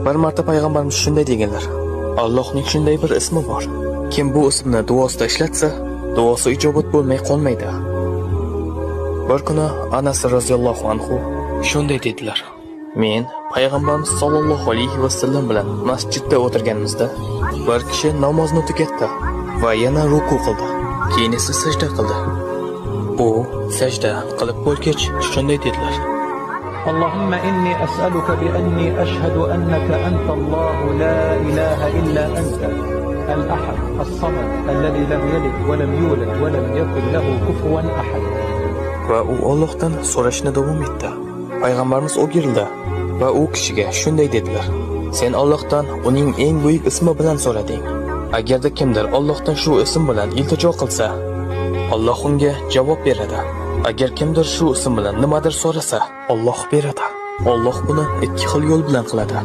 Bir marta payg'ambarimiz shunday deganlar: Allohning shunday bir ismi bor. Kim bu ismni duosida ishlatsa, duosi ijobat bo'lmay qolmaydi. Bir kuni Anas roziyallohu anhu shunday dedilar: Men payg'ambarimiz sollallohu alayhi vasallam bilan masjidda o'tirganimizda bir kishi namozni tugatdi va yana ruku qildi. Keyin esa sajda qildi. U sajda qilib bo'lgach shunday dedilar: اللهم إني أسألك بأني أشهد أنك أنت الله لا إله إلا أنت الأحد الصمد الذي لم يلد ولم يولد ولم يكن له كفوا أحد. Va u Allohdan so'rashni davom etdi. Payg'ambarimiz o'girildi va u kishiga shunday dedilar: Sen Allohdan uning eng buyuk ismi bilan so'rading. Agarda kimdir Allohdan shu ism bilan iltijo qilsa, Alloh unga javob beradi. Agar kimdir shu ism bilan nimadir so'rasa, Alloh beradi. Alloh buni ikki xil yo'l bilan qiladi.